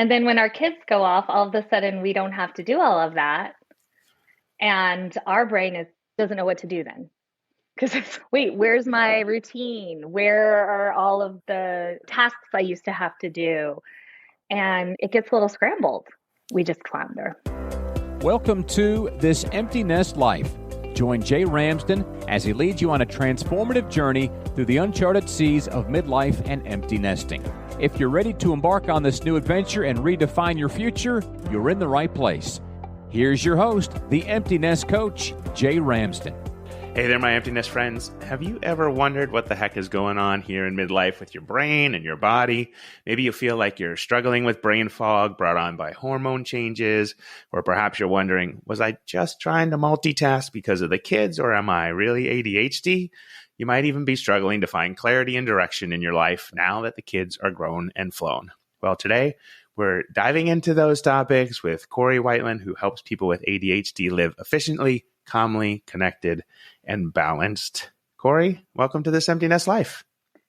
And then when our kids go off, all of a sudden we don't have to do all of that. And our brain doesn't know what to do then. Because it's, wait, where's my routine? Where are all of the tasks I used to have to do? And it gets a little scrambled. We just flounder. Welcome to This Empty Nest Life. Join Jay Ramsden as he leads you on a transformative journey through the uncharted seas of midlife and empty nesting. If you're ready to embark on this new adventure and redefine your future, you're in the right place. Here's your host, the Empty Nest Coach, Jay Ramsden. Hey there, my empty nest friends. Have you ever wondered what the heck is going on here in midlife with your brain and your body? Maybe you feel like you're struggling with brain fog brought on by hormone changes, or perhaps you're wondering, was I just trying to multitask because of the kids, or am I really ADHD? You might even be struggling to find clarity and direction in your life now that the kids are grown and flown. Well, today we're diving into those topics with Corie Wightlin, who helps people with ADHD live efficiently, calmly, connected, and balanced. Corie, welcome to This Empty Nest Life.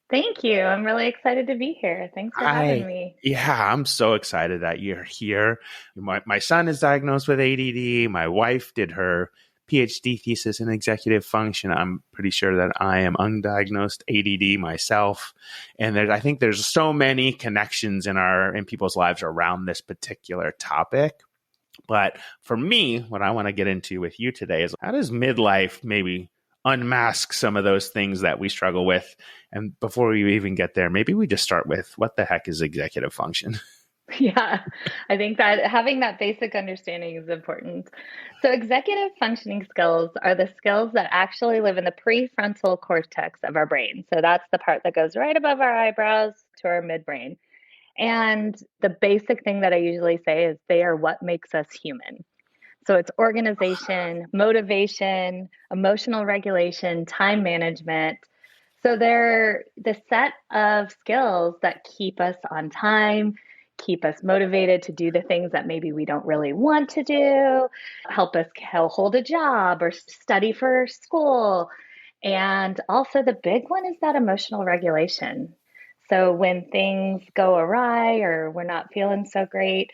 Thank you. I'm really excited to be here. Thanks for having me. Yeah, I'm so excited that you're here. My son is diagnosed with ADD. My wife did her PhD thesis in executive function. I'm pretty sure that I am undiagnosed ADD myself. And I think there's so many connections in people's lives around this particular topic. But for me, what I want to get into with you today is how does midlife maybe unmask some of those things that we struggle with? And before we even get there, maybe we just start with what the heck is executive function? Yeah, I think that having that basic understanding is important. So executive functioning skills are the skills that actually live in the prefrontal cortex of our brain. So that's the part that goes right above our eyebrows to our midbrain. And the basic thing that I usually say is they are what makes us human. So it's organization, motivation, emotional regulation, time management. So they're the set of skills that keep us on time, keep us motivated to do the things that maybe we don't really want to do, help us hold a job or study for school. And also the big one is that emotional regulation. So when things go awry or we're not feeling so great,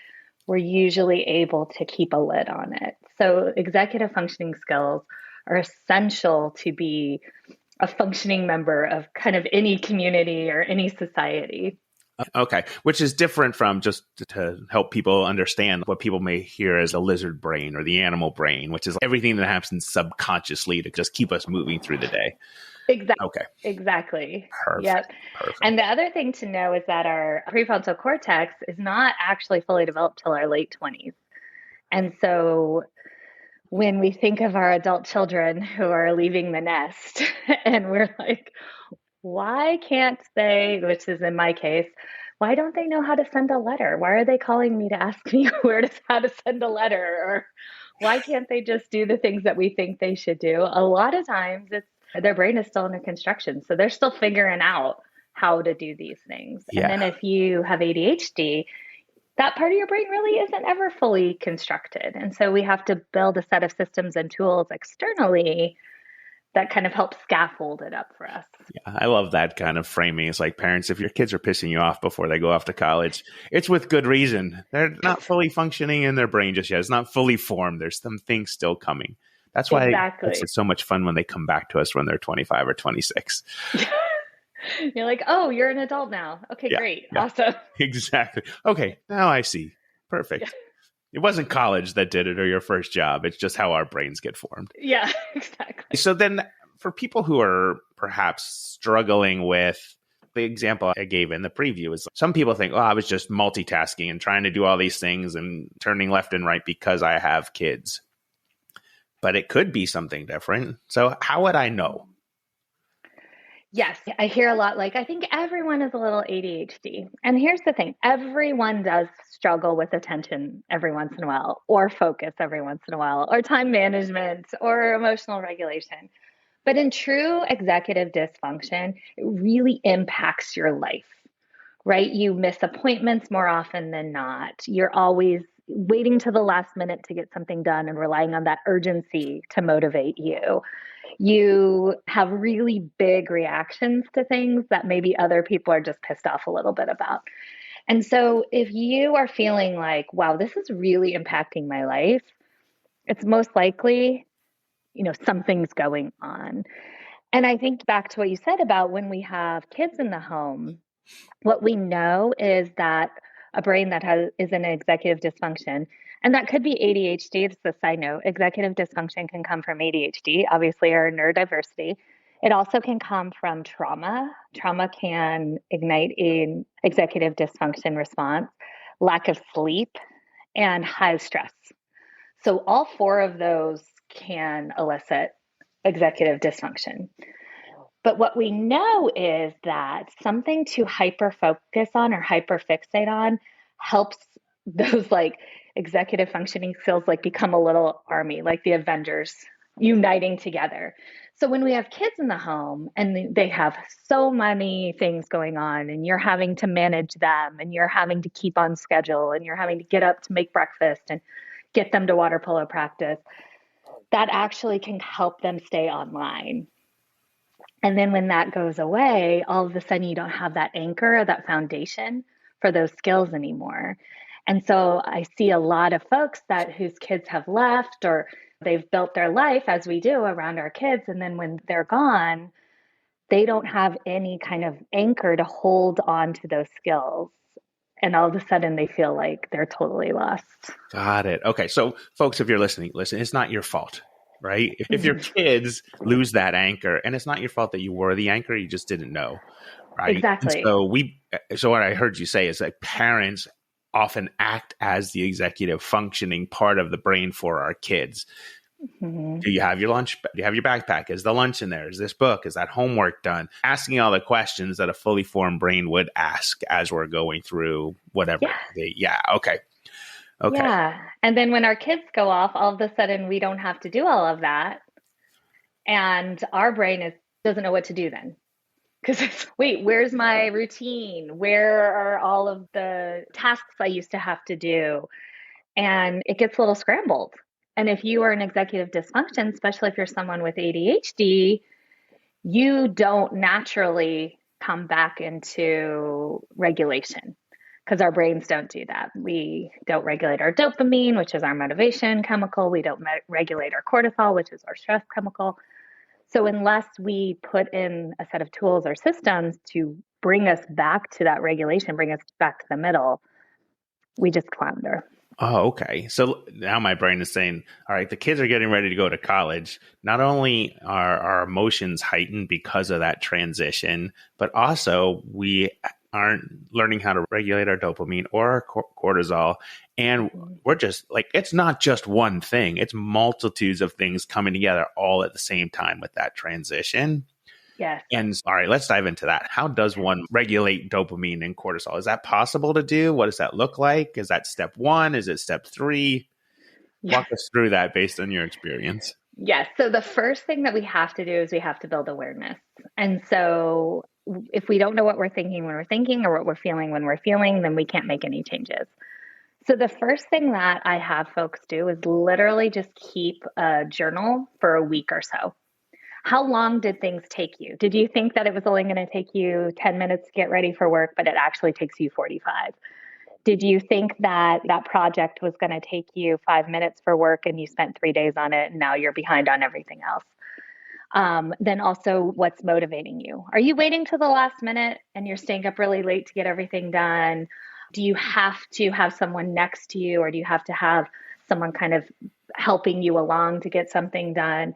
we're usually able to keep a lid on it. So executive functioning skills are essential to be a functioning member of kind of any community or any society. Okay, which is different from just to help people understand what people may hear as a lizard brain or the animal brain, which is everything that happens subconsciously to just keep us moving through the day. Exactly. Okay. Exactly. Perfect. Yep. Perfect. And the other thing to know is that our prefrontal cortex is not actually fully developed till our late 20s. And so when we think of our adult children who are leaving the nest and we're like, why can't they, which is in my case, why don't they know how to send a letter? Why are they calling me to ask me how to send a letter? Or why can't they just do the things that we think they should do? A lot of times their brain is still under construction. So they're still figuring out how to do these things. Yeah. And then if you have ADHD, that part of your brain really isn't ever fully constructed. And so we have to build a set of systems and tools externally that kind of help scaffold it up for us. Yeah, I love that kind of framing. It's like, parents, if your kids are pissing you off before they go off to college, it's with good reason. They're not fully functioning in their brain just yet. It's not fully formed. There's some things still coming. That's why it's so much fun when they come back to us when they're 25 or 26. You're like, oh, you're an adult now. Okay, great. Yeah. Awesome. Exactly. Okay, now I see. Perfect. Yeah. It wasn't college that did it or your first job. It's just how our brains get formed. Yeah, exactly. So then for people who are perhaps struggling with the example I gave in the preview is some people think, oh, I was just multitasking and trying to do all these things and turning left and right because I have kids. But it could be something different. So how would I know? Yes, I hear a lot like, I think everyone is a little ADHD. And here's the thing, everyone does struggle with attention every once in a while, or focus every once in a while, or time management, or emotional regulation. But in true executive dysfunction, it really impacts your life, right? You miss appointments more often than not. You're always waiting to the last minute to get something done and relying on that urgency to motivate you. You have really big reactions to things that maybe other people are just pissed off a little bit about. And so if you are feeling like, wow, this is really impacting my life, it's most likely, something's going on. And I think back to what you said about when we have kids in the home, what we know is that a brain that is in executive dysfunction, and that could be ADHD. It's a side note. Executive dysfunction can come from ADHD, obviously, or neurodiversity. It also can come from trauma. Trauma can ignite an executive dysfunction response, lack of sleep, and high stress. So all four of those can elicit executive dysfunction. But what we know is that something to hyper focus on or hyper fixate on helps those like executive functioning skills like become a little army, like the Avengers uniting together. So when we have kids in the home and they have so many things going on and you're having to manage them and you're having to keep on schedule and you're having to get up to make breakfast and get them to water polo practice, that actually can help them stay online. And then when that goes away, all of a sudden you don't have that anchor or that foundation for those skills anymore. And so I see a lot of folks whose kids have left or they've built their life as we do around our kids. And then when they're gone, they don't have any kind of anchor to hold on to those skills. And all of a sudden they feel like they're totally lost. Got it. Okay. So folks, if you're listening, listen, it's not your fault. Right? If your kids lose that anchor, and it's not your fault that you were the anchor, you just didn't know, right? Exactly. And so what I heard you say is that parents often act as the executive functioning part of the brain for our kids. Mm-hmm. Do you have your lunch? Do you have your backpack? Is the lunch in there? Is this book? Is that homework done? Asking all the questions that a fully formed brain would ask as we're going through whatever. Okay. Okay. Yeah. And then when our kids go off, all of a sudden we don't have to do all of that. And our brain doesn't know what to do then. Because wait, where's my routine? Where are all of the tasks I used to have to do? And it gets a little scrambled. And if you are an executive dysfunction, especially if you're someone with ADHD, you don't naturally come back into regulation. Because our brains don't do that. We don't regulate our dopamine, which is our motivation chemical. We don't regulate our cortisol, which is our stress chemical. So unless we put in a set of tools or systems to bring us back to that regulation, bring us back to the middle, we just flounder. Oh, okay. So now my brain is saying, all right, the kids are getting ready to go to college. Not only are our emotions heightened because of that transition, but also we aren't learning how to regulate our dopamine or our cortisol. And we're just like, it's not just one thing. It's multitudes of things coming together all at the same time with that transition. Yes. And all right, let's dive into that. How does one regulate dopamine and cortisol? Is that possible to do? What does that look like? Is that step one? Is it step three? Walk us through that based on your experience. Yes. So the first thing that we have to do is we have to build awareness. And so if we don't know what we're thinking when we're thinking or what we're feeling when we're feeling, then we can't make any changes. So the first thing that I have folks do is literally just keep a journal for a week or so. How long did things take you? Did you think that it was only going to take you 10 minutes to get ready for work, but it actually takes you 45? Did you think that that project was going to take you 5 minutes for work and you spent 3 days on it and now you're behind on everything else? Then also, what's motivating you? Are you waiting to the last minute and you're staying up really late to get everything done? Do you have to have someone next to you, or do you have to have someone kind of helping you along to get something done?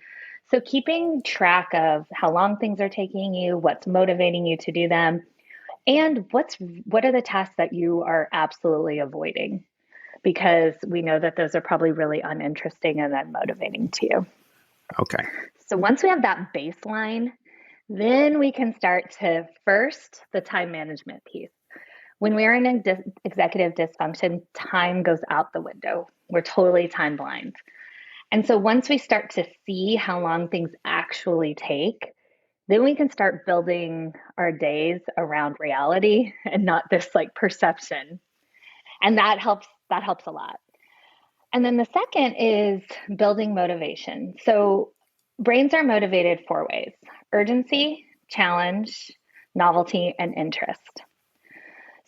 So keeping track of how long things are taking you, what's motivating you to do them, and what are the tasks that you are absolutely avoiding? Because we know that those are probably really uninteresting and unmotivating to you. Okay. So once we have that baseline, then we can start to first the time management piece. When we're in an executive dysfunction, time goes out the window. We're totally time blind. And so once we start to see how long things actually take, then we can start building our days around reality and not this like perception. And that helps a lot. And then the second is building motivation. So brains are motivated 4 ways: urgency, challenge, novelty, and interest.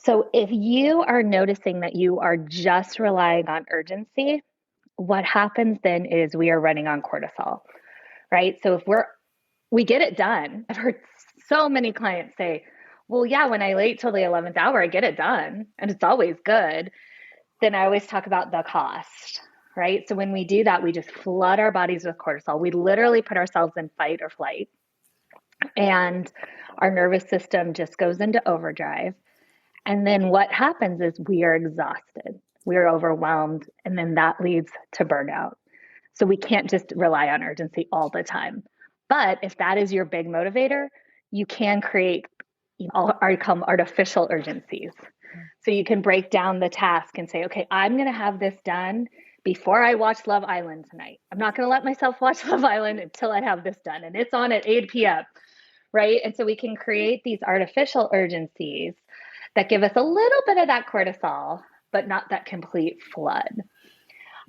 So if you are noticing that you are just relying on urgency, what happens then is we are running on cortisol, right? So if we get it done. I've heard so many clients say, well, yeah, when I wait till the 11th hour, I get it done and it's always good. Then I always talk about the cost, right? So when we do that, we just flood our bodies with cortisol. We literally put ourselves in fight or flight, and our nervous system just goes into overdrive. And then what happens is we are exhausted, we are overwhelmed, and then that leads to burnout. So we can't just rely on urgency all the time. But if that is your big motivator, you can create artificial urgencies. So you can break down the task and say, okay, I'm going to have this done before I watch Love Island tonight. I'm not going to let myself watch Love Island until I have this done. And it's on at 8 p.m., right? And so we can create these artificial urgencies that give us a little bit of that cortisol, but not that complete flood.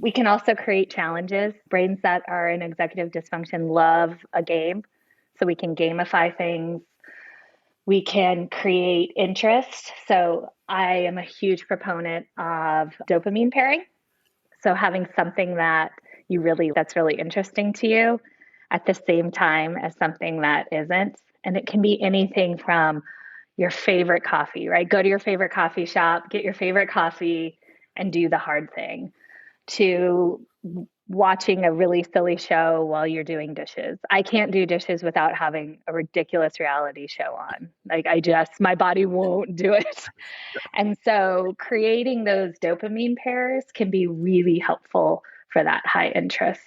We can also create challenges. Brains that are in executive dysfunction love a game. So we can gamify things. We can create interest. So I am a huge proponent of dopamine pairing. So having something that's really interesting to you at the same time as something that isn't. And it can be anything from your favorite coffee, right? Go to your favorite coffee shop, get your favorite coffee, and do the hard thing, to watching a really silly show while you're doing dishes. I can't do dishes without having a ridiculous reality show on. Like my body won't do it. And so creating those dopamine pairs can be really helpful for that high interest.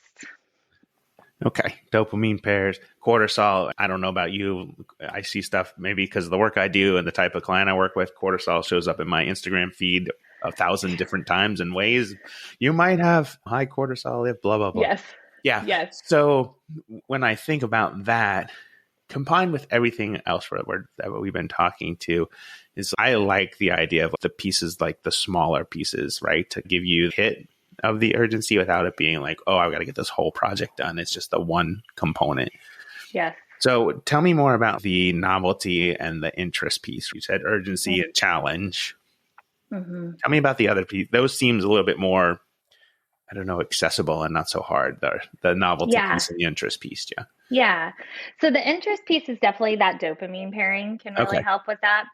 Okay. Dopamine pairs, cortisol. I don't know about you. I see stuff maybe because of the work I do and the type of client I work with. Cortisol shows up in my Instagram feed 1,000 different times and ways. You might have high cortisol if blah, blah, blah. Yes. Yeah. Yes. So when I think about that, combined with everything else that we've been talking to, is I like the idea of the pieces, like the smaller pieces, right? To give you a hit of the urgency without it being like, oh, I've got to get this whole project done. It's just the one component. Yes. So tell me more about the novelty and the interest piece. You said urgency and challenge. Mm-hmm. Tell me about the other piece. Those seems a little bit more, I don't know, accessible and not so hard. The novelty piece and the interest piece. Yeah. Yeah. So the interest piece is definitely that dopamine pairing can really help with that.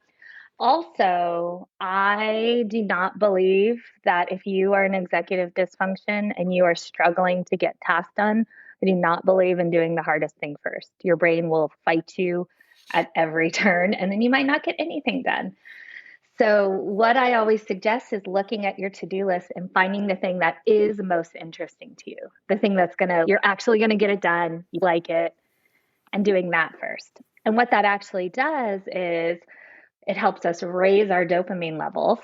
Also, I do not believe that if you are in executive dysfunction and you are struggling to get tasks done, I do not believe in doing the hardest thing first. Your brain will fight you at every turn, and then you might not get anything done. So what I always suggest is looking at your to-do list and finding the thing that is most interesting to you, the thing you're actually going to get it done, you like it, and doing that first. And what that actually does is it helps us raise our dopamine levels.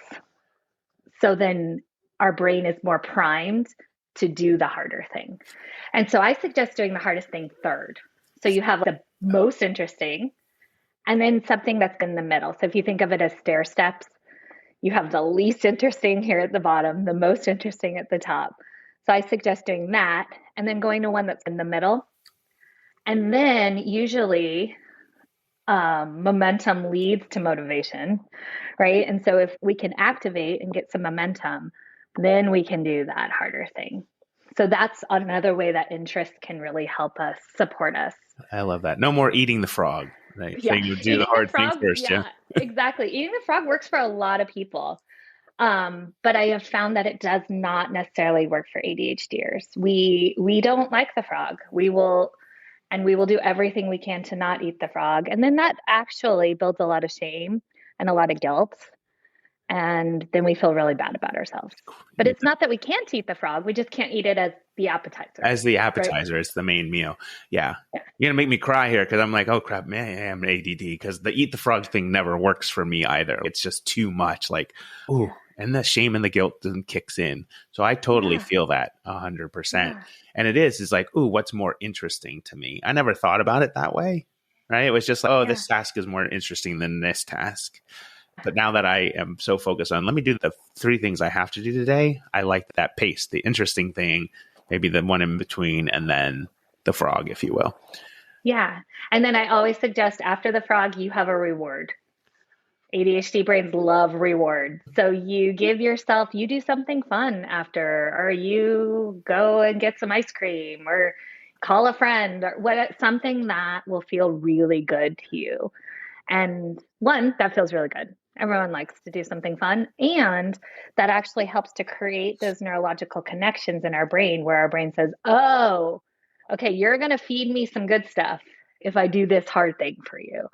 So then our brain is more primed to do the harder thing. And so I suggest doing the hardest thing third. So you have the most interesting and then something that's in the middle. So if you think of it as stair steps, you have the least interesting here at the bottom, the most interesting at the top. So I suggest doing that and then going to one that's in the middle. And then usually momentum leads to motivation, right? And so if we can activate and get some momentum, then we can do that harder thing. So that's another way that interest can really help us, support us. I love that. No more eating the frog, right? Yeah. So you do the hard thing first. Yeah, exactly. Eating the frog works for a lot of people. But I have found that it does not necessarily work for ADHDers. We don't like the frog. We will do everything we can to not eat the frog. And then that actually builds a lot of shame and a lot of guilt. And then we feel really bad about ourselves. But it's not that we can't eat the frog. We just can't eat it as the appetizer. As the appetizer, right? It's the main meal. Yeah. You're going to make me cry here because I'm like, oh, crap, man, I'm ADD because the eat the frog thing never works for me either. It's just too much. Like, ooh, and the shame and the guilt then kicks in. So I totally feel that 100%. Yeah. And it's like, ooh, what's more interesting to me? I never thought about it that way, right? It was just like, this task is more interesting than this task. But now that I am so focused on, let me do the 3 things I have to do today, I like that pace, the interesting thing, maybe the one in between, and then the frog, if you will. Yeah. And then I always suggest after the frog, you have a reward. ADHD brains love rewards. So you give yourself, you do something fun after, or you go and get some ice cream, or call a friend, or something that will feel really good to you. And one, that feels really good. Everyone likes to do something fun. And that actually helps to create those neurological connections in our brain where our brain says, oh, okay, you're going to feed me some good stuff if I do this hard thing for you.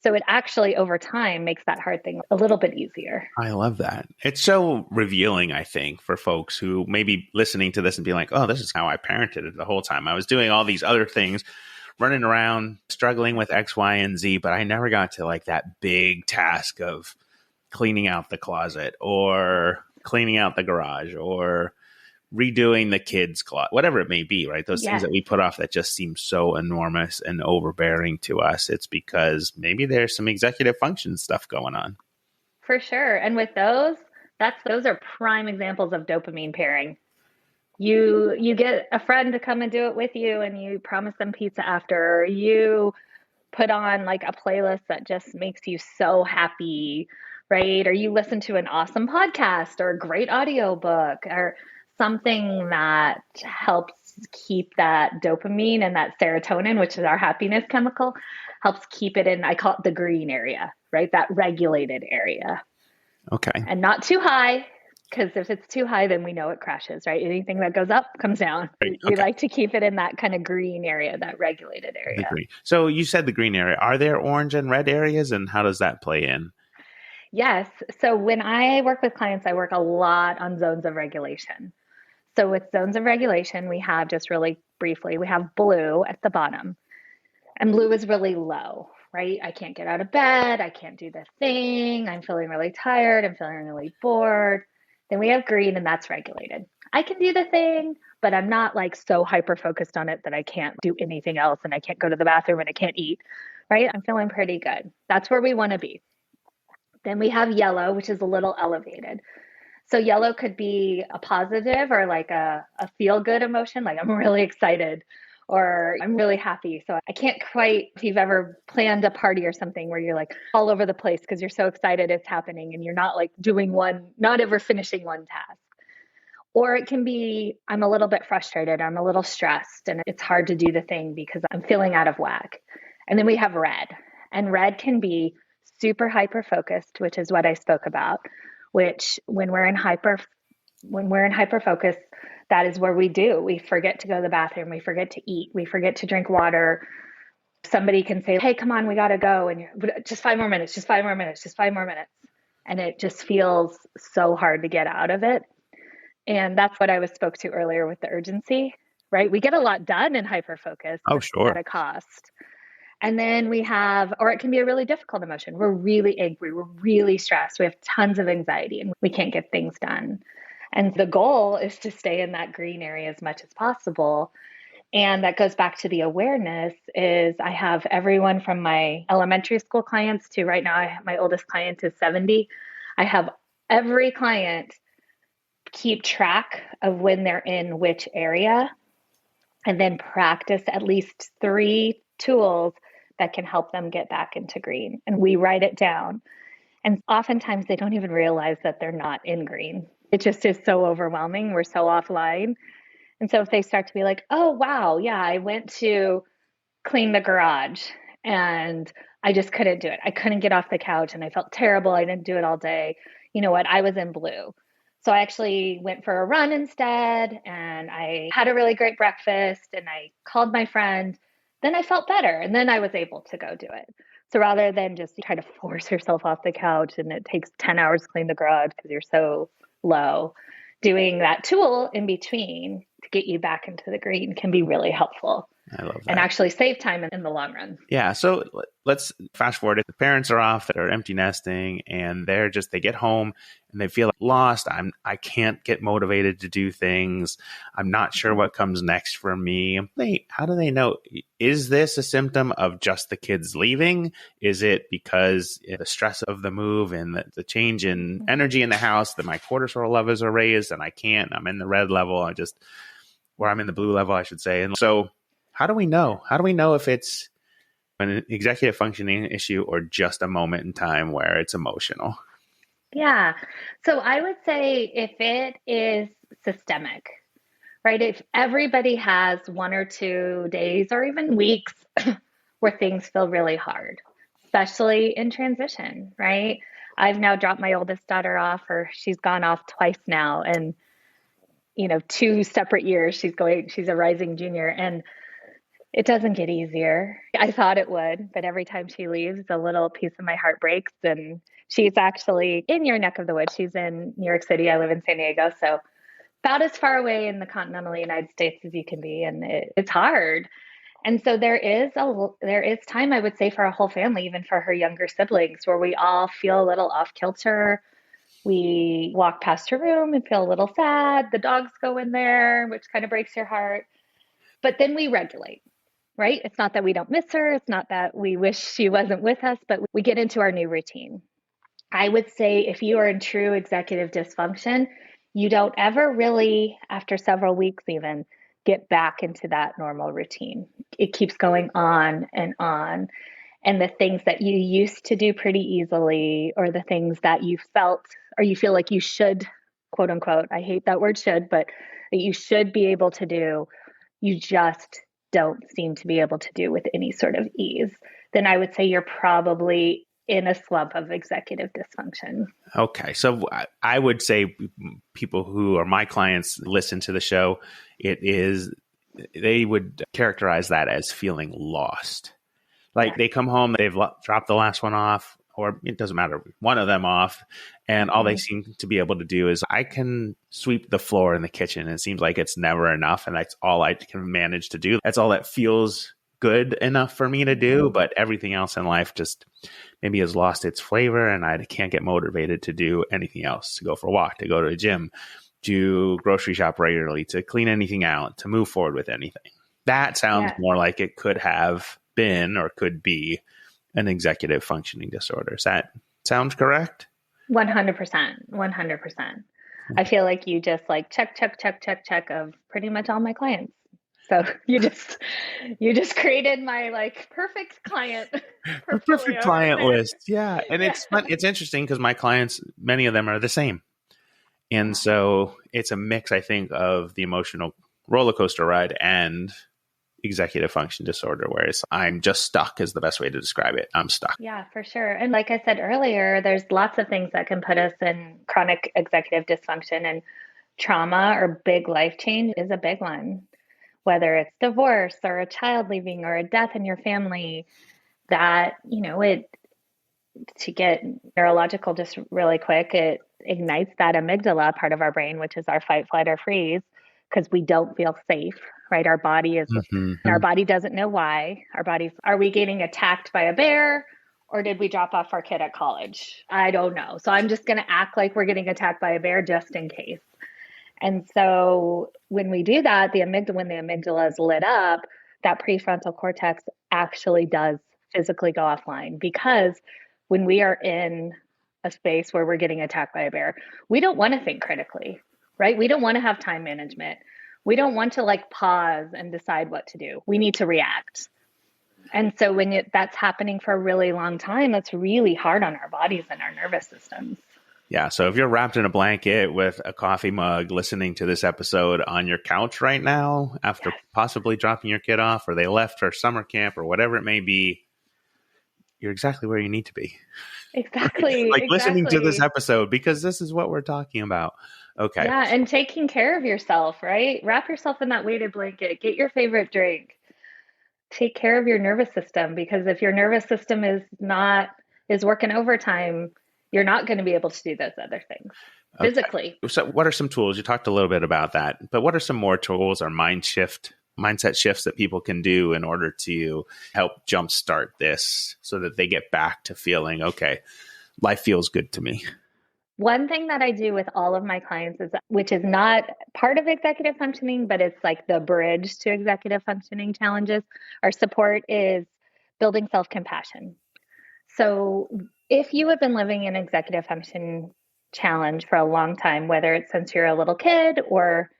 So it actually, over time, makes that hard thing a little bit easier. I love that. It's so revealing, I think, for folks who may be listening to this and being like, oh, this is how I parented it the whole time. I was doing all these other things, running around, struggling with X, Y, and Z, but I never got to like that big task of cleaning out the closet or cleaning out the garage or redoing the kids' closet, whatever it may be, right? Those things that we put off that just seem so enormous and overbearing to us. It's because maybe there's some executive function stuff going on. For sure. And with those are prime examples of dopamine pairing. You get a friend to come and do it with you, and you promise them pizza after, or you put on like a playlist that just makes you so happy, right? Or you listen to an awesome podcast or a great audiobook or something that helps keep that dopamine and that serotonin, which is our happiness chemical, helps keep it in, I call it the green area, right? That regulated area. Okay. And not too high, because if it's too high, then we know it crashes, right? Anything that goes up comes down. Right. We like to keep it in that kind of green area, that regulated area. So you said the green area. Are there orange and red areas, and how does that play in? Yes. So when I work with clients, I work a lot on zones of regulation. So with zones of regulation, we have, just really briefly, we have blue at the bottom. And blue is really low, right? I can't get out of bed. I can't do the thing. I'm feeling really tired. I'm feeling really bored. Then we have green, and that's regulated. I can do the thing, but I'm not like so hyper focused on it that I can't do anything else, and I can't go to the bathroom, and I can't eat, right? I'm feeling pretty good. That's where we want to be. Then we have yellow, which is a little elevated. So yellow could be a positive or like a feel good emotion, like I'm really excited or I'm really happy. So I can't quite, if you've ever planned a party or something where you're like all over the place because you're so excited it's happening and you're not like not ever finishing one task. Or it can be, I'm a little bit frustrated, I'm a little stressed, and it's hard to do the thing because I'm feeling out of whack. And then we have red, and red can be super hyper focused, which is what I spoke about, which when we're in hyper focus, that is where we forget to go to the bathroom, we forget to eat, we forget to drink water. Somebody can say, hey, come on, we got to go. And just 5 more minutes, just 5 more minutes, just 5 more minutes. And it just feels so hard to get out of it. And that's what I spoke to earlier with the urgency, right? We get a lot done in hyper focus at a cost. And then we have, or it can be a really difficult emotion. We're really angry. We're really stressed. We have tons of anxiety and we can't get things done. And the goal is to stay in that green area as much as possible. And that goes back to the awareness is I have everyone from my elementary school clients to right now, my oldest client is 70. I have every client keep track of when they're in which area and then practice at least 3 tools that can help them get back into green. And we write it down. And oftentimes they don't even realize that they're not in green. It just is so overwhelming. We're so offline. And so if they start to be like, oh, wow, yeah, I went to clean the garage and I just couldn't do it. I couldn't get off the couch and I felt terrible. I didn't do it all day. You know what? I was in blue. So I actually went for a run instead and I had a really great breakfast and I called my friend. Then I felt better and then I was able to go do it. So rather than just try to force yourself off the couch and it takes 10 hours to clean the garage because you're so low, doing that tool in between to get you back into the green can be really helpful. I love that. And actually save time in the long run. Yeah. So let's fast forward. If the parents are off, they're empty nesting and they get home and they feel lost. I can't get motivated to do things. I'm not sure what comes next for me. How do they know? Is this a symptom of just the kids leaving? Is it because the stress of the move and the change in energy in the house that my cortisol levels are raised and I'm in the red level. I'm in the blue level, I should say. And so how do we know? How do we know if it's an executive functioning issue or just a moment in time where it's emotional? Yeah. So I would say if it is systemic, right? If everybody has 1 or 2 days or even weeks where things feel really hard, especially in transition, right? I've now dropped my oldest daughter off, or she's gone off twice now, and 2 separate years she's a rising junior, and it doesn't get easier. I thought it would, but every time she leaves, a little piece of my heart breaks. And she's actually in your neck of the woods. She's in New York City. I live in San Diego. So about as far away in the continental United States as you can be. And it's hard. And so there is time, I would say, for a whole family, even for her younger siblings, where we all feel a little off kilter. We walk past her room and feel a little sad. The dogs go in there, which kind of breaks your heart. But then we regulate, right? It's not that we don't miss her. It's not that we wish she wasn't with us, but we get into our new routine. I would say if you are in true executive dysfunction, you don't ever really, after several weeks even, get back into that normal routine. It keeps going on and on. And the things that you used to do pretty easily, or the things that you felt or you feel like you should, quote unquote, I hate that word should, but that you should be able to do, you just don't seem to be able to do with any sort of ease, then I would say you're probably in a slump of executive dysfunction. Okay. So I would say people who are my clients listen to the show, they would characterize that as feeling lost. Like they come home, they've dropped the last one off, or it doesn't matter, one of them off. And all they seem to be able to do is, I can sweep the floor in the kitchen. And it seems like it's never enough. And that's all I can manage to do. That's all that feels good enough for me to do. But everything else in life just maybe has lost its flavor. And I can't get motivated to do anything else, to go for a walk, to go to a gym, to grocery shop regularly, to clean anything out, to move forward with anything. That sounds more like it could have been or could be an executive functioning disorder. Does that sound correct? 100%. 100%. I feel like you just like check of pretty much all my clients. So you just created my like perfect client. Perfect client list. Yeah. And it's fun. It's interesting because my clients, many of them are the same. And so it's a mix, I think, of the emotional roller coaster ride and executive function disorder, whereas I'm just stuck is the best way to describe it. I'm stuck. Yeah, for sure. And like I said earlier, there's lots of things that can put us in chronic executive dysfunction, and trauma or big life change is a big one. Whether it's divorce or a child leaving or a death in your family, that, to get neurological just really quick, it ignites that amygdala part of our brain, which is our fight, flight, or freeze, because we don't feel safe, right? Our body our body doesn't know why. Are we getting attacked by a bear, or did we drop off our kid at college? I don't know. So I'm just going to act like we're getting attacked by a bear just in case. And so when we do that, when the amygdala is lit up, that prefrontal cortex actually does physically go offline, because when we are in a space where we're getting attacked by a bear, we don't want to think critically, right? We don't want to have time management. We don't want to like pause and decide what to do. We need to react. And so when that's happening for a really long time, that's really hard on our bodies and our nervous systems. Yeah. So if you're wrapped in a blanket with a coffee mug listening to this episode on your couch right now, after possibly dropping your kid off, or they left for summer camp or whatever it may be, you're exactly where you need to be. Exactly. Listening to this episode, because this is what we're talking about. Okay. Yeah. And taking care of yourself, right? Wrap yourself in that weighted blanket, get your favorite drink, take care of your nervous system, because if your nervous system is working overtime, you're not going to be able to do those other things physically. So what are some tools? You talked a little bit about that, but what are some more tools or mindset shifts that people can do in order to help jumpstart this so that they get back to feeling, okay, life feels good to me? One thing that I do with all of my clients which is not part of executive functioning, but it's like the bridge to executive functioning challenges or support, is building self-compassion. So if you have been living in executive function challenge for a long time, whether it's since you're a little kid or,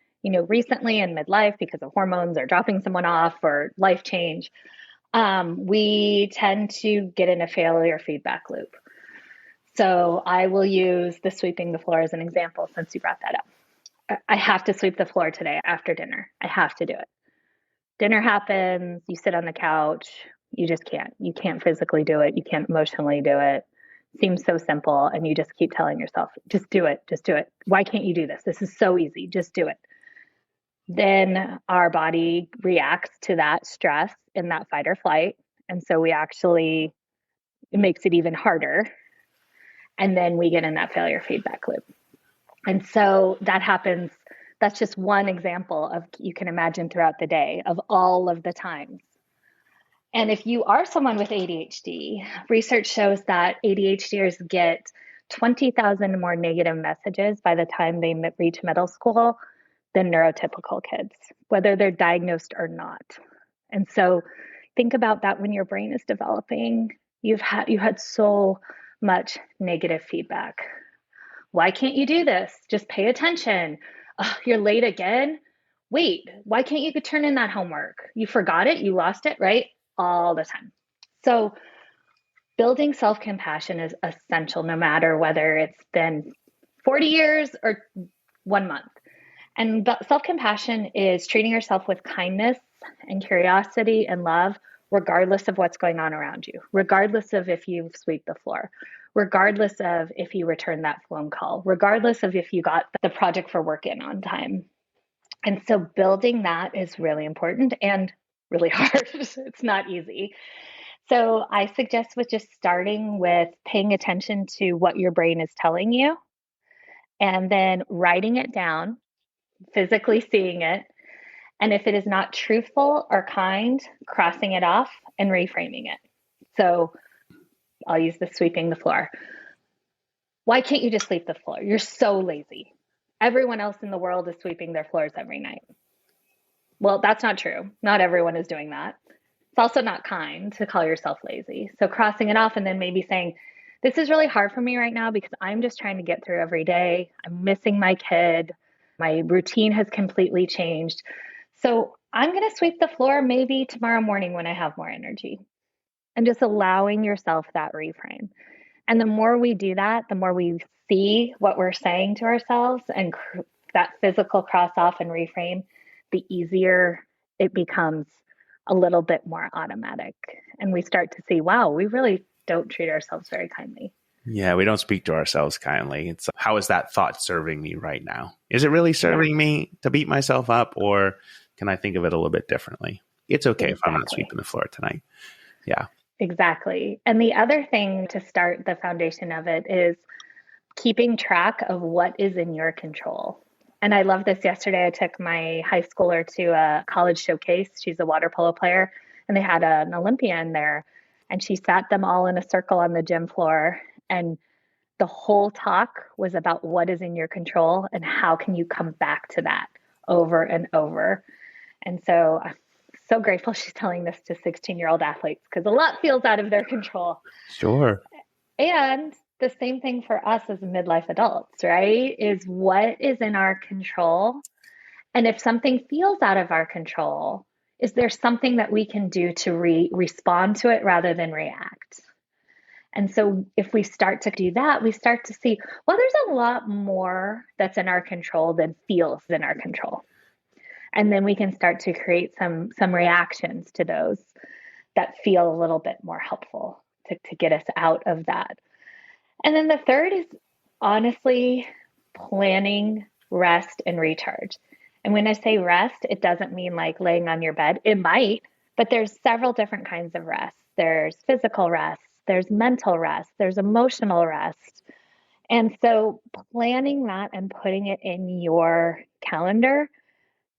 recently in midlife because of hormones or dropping someone off or life change, We tend to get in a failure feedback loop. So I will use the sweeping the floor as an example since you brought that up. I have to sweep the floor today after dinner. I have to do it. Dinner happens, you sit on the couch, you just can't. You can't physically do it. You can't emotionally do it. Seems so simple. And you just keep telling yourself, just do it. Just do it. Why can't you do this? This is so easy. Just do it. Then our body reacts to that stress in that fight or flight. And so it makes it even harder. And then we get in that failure feedback loop. And so that happens. That's just one example of, you can imagine throughout the day, of all of the times. And if you are someone with ADHD, research shows that ADHDers get 20,000 more negative messages by the time they reach middle school than neurotypical kids, whether they're diagnosed or not. And so think about that when your brain is developing. You had so much negative feedback. Why can't you do this? Just pay attention. Oh, you're late again. Wait, why can't you turn in that homework? You forgot it, you lost it, right? All the time. So building self-compassion is essential, no matter whether it's been 40 years or 1 month. And self-compassion is treating yourself with kindness and curiosity and love, regardless of what's going on around you, regardless of if you sweep the floor, regardless of if you return that phone call, regardless of if you got the project for work in on time. And so building that is really important and really hard. It's not easy. So I suggest with just starting with paying attention to what your brain is telling you, and then writing it down, physically seeing it. And if it is not truthful or kind, crossing it off and reframing it. So I'll use the sweeping the floor. Why can't you just sweep the floor? You're so lazy. Everyone else in the world is sweeping their floors every night. Well, that's not true. Not everyone is doing that. It's also not kind to call yourself lazy. So crossing it off and then maybe saying, this is really hard for me right now because I'm just trying to get through every day. I'm missing my kid. My routine has completely changed. So I'm going to sweep the floor maybe tomorrow morning when I have more energy. And just allowing yourself that reframe. And the more we do that, the more we see what we're saying to ourselves and that physical cross off and reframe, the easier it becomes, a little bit more automatic. And we start to see, wow, we really don't treat ourselves very kindly. Yeah, we don't speak to ourselves kindly. It's, how is that thought serving me right now? Is it really serving me to beat myself up, or can I think of it a little bit differently? It's okay if I'm not sweeping the floor tonight. Yeah. Exactly. And the other thing to start the foundation of it is keeping track of what is in your control. And I love this. Yesterday, I took my high schooler to a college showcase. She's a water polo player, and they had an Olympian there. And she sat them all in a circle on the gym floor. And the whole talk was about what is in your control and how can you come back to that over and over. And so I'm so grateful she's telling this to 16-year-old athletes, because a lot feels out of their control. Sure. And the same thing for us as midlife adults, right? Is what is in our control. And if something feels out of our control, is there something that we can do to respond to it rather than react? And so if we start to do that, we start to see, well, there's a lot more that's in our control than feels in our control. And then we can start to create some reactions to those that feel a little bit more helpful to get us out of that. And then the third is honestly planning rest and recharge. And when I say rest, it doesn't mean like laying on your bed. It might, but there's several different kinds of rest. There's physical rest, there's mental rest, there's emotional rest. And so planning that and putting it in your calendar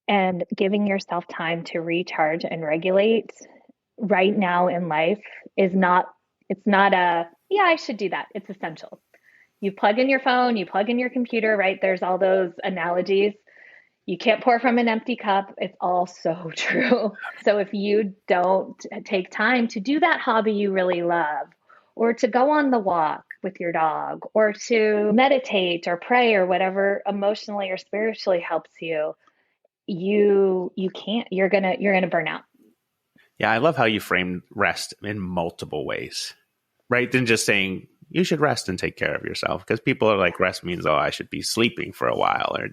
and giving yourself time to recharge and regulate right now in life is not, it's not a, yeah, I should do that. It's essential. You plug in your phone, you plug in your computer, right? There's all those analogies. You can't pour from an empty cup. It's all so true. So if you don't take time to do that hobby you really love, or to go on the walk with your dog, or to meditate or pray or whatever emotionally or spiritually helps you, you can't, you're gonna burn out. Yeah, I love how you framed rest in multiple ways, right? Than just saying you should rest and take care of yourself, because people are like, rest means, oh, I should be sleeping for a while, or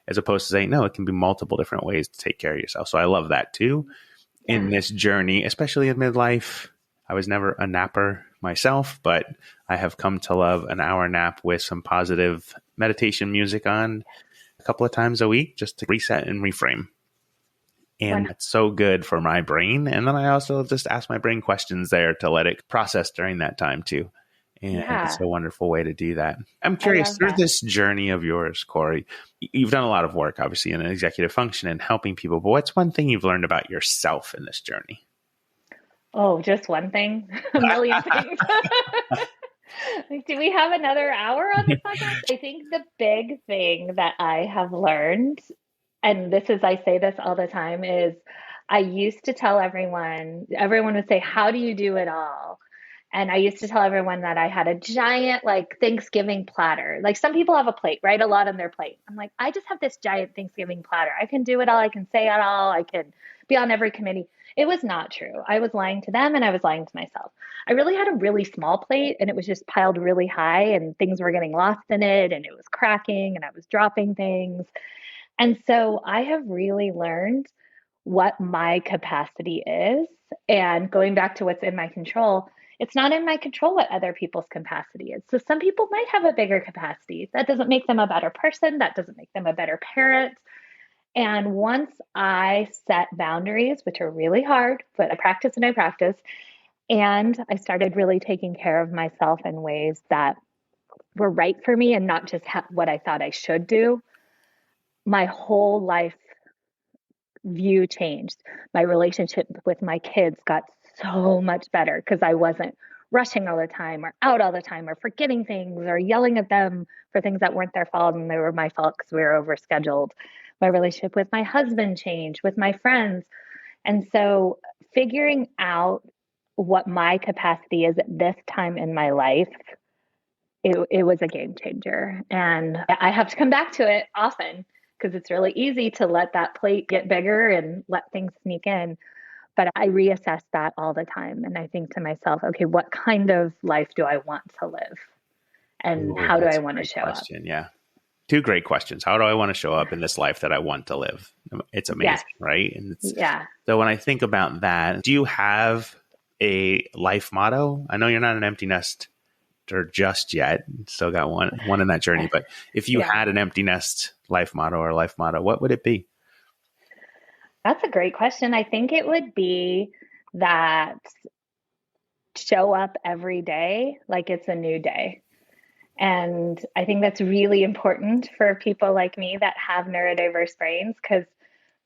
as opposed to saying, no, it can be multiple different ways to take care of yourself. So I love that too. In this journey, especially in midlife. I was never a napper myself, but I have come to love an hour nap with some positive meditation music on a couple of times a week, just to reset and reframe. And that's so good for my brain. And then I also just ask my brain questions there to let it process during that time too. And it's a wonderful way to do that. I'm curious, through this journey of yours, Corie, you've done a lot of work, obviously, in an executive function and helping people. But what's one thing you've learned about yourself in this journey? Oh, just one thing? A million things. Do we have another hour on the podcast? I think the big thing that I have learned, and I say this all the time, is I used to tell everyone would say, how do you do it all? And I used to tell everyone that I had a giant like Thanksgiving platter. Like some people have a plate, right? A lot on their plate. I'm like, I just have this giant Thanksgiving platter. I can do it all. I can say it all. I can be on every committee. It was not true. I was lying to them and I was lying to myself. I really had a really small plate and it was just piled really high and things were getting lost in it and it was cracking and I was dropping things. And so I have really learned what my capacity is. And going back to what's in my control, it's not in my control what other people's capacity is. So some people might have a bigger capacity. That doesn't make them a better person. That doesn't make them a better parent. And once I set boundaries, which are really hard, but I practice, and I started really taking care of myself in ways that were right for me and not just what I thought I should do, my whole life view changed. My relationship with my kids got so much better because I wasn't rushing all the time or out all the time or forgetting things or yelling at them for things that weren't their fault and they were my fault because we were overscheduled. My relationship with my husband changed, with my friends. And so figuring out what my capacity is at this time in my life, it was a game changer. And I have to come back to it often because it's really easy to let that plate get bigger and let things sneak in. But I reassess that all the time. And I think to myself, okay, what kind of life do I want to live? And how do I want to show up? Yeah. Two great questions. How do I want to show up in this life that I want to live? It's amazing, right? And so when I think about that, do you have a life motto? I know you're not an empty nester just yet. Still got one in that journey. But if you had an empty nest life motto or life motto, what would it be? That's a great question. I think it would be that show up every day like it's a new day. And I think that's really important for people like me that have neurodiverse brains because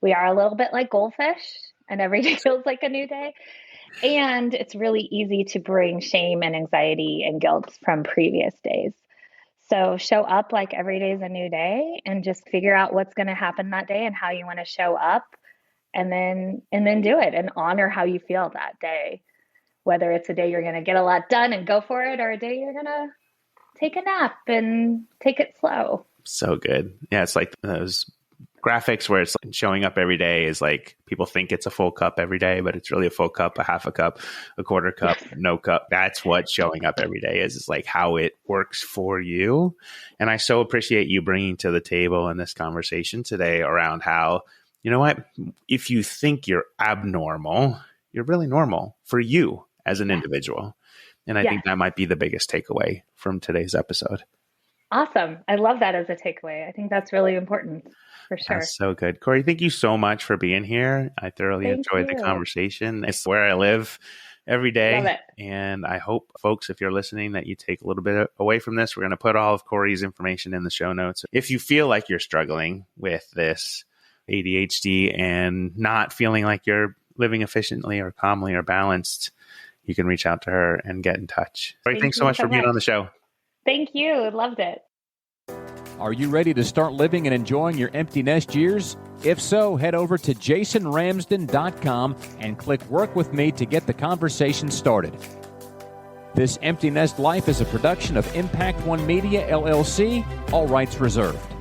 we are a little bit like goldfish and every day feels like a new day. And it's really easy to bring shame and anxiety and guilt from previous days. So show up like every day is a new day and just figure out what's going to happen that day and how you want to show up and then do it and honor how you feel that day. Whether it's a day you're going to get a lot done and go for it or a day you're going to take a nap and take it slow. So good. Yeah, it's like those graphics where it's like showing up every day is like people think it's a full cup every day, but it's really a full cup, a half a cup, a quarter cup, no cup. That's what showing up every day is. It's like how it works for you. And I so appreciate you bringing to the table in this conversation today around how, you know what, if you think you're abnormal, you're really normal for you as an individual. And I think that might be the biggest takeaway from today's episode. Awesome. I love that as a takeaway. I think that's really important for sure. That's so good. Corie, thank you so much for being here. I thoroughly enjoyed the conversation. It's where I live every day. Love it. And I hope, folks, if you're listening, that you take a little bit away from this. We're going to put all of Corie's information in the show notes. If you feel like you're struggling with this ADHD and not feeling like you're living efficiently or calmly or balanced, you can reach out to her and get in touch. Corie, thanks so much for being on the show. Thank you. Loved it. Are you ready to start living and enjoying your empty nest years? If so, head over to jasonramsden.com and click Work With Me to get the conversation started. This Empty Nest Life is a production of Impact One Media, LLC, all rights reserved.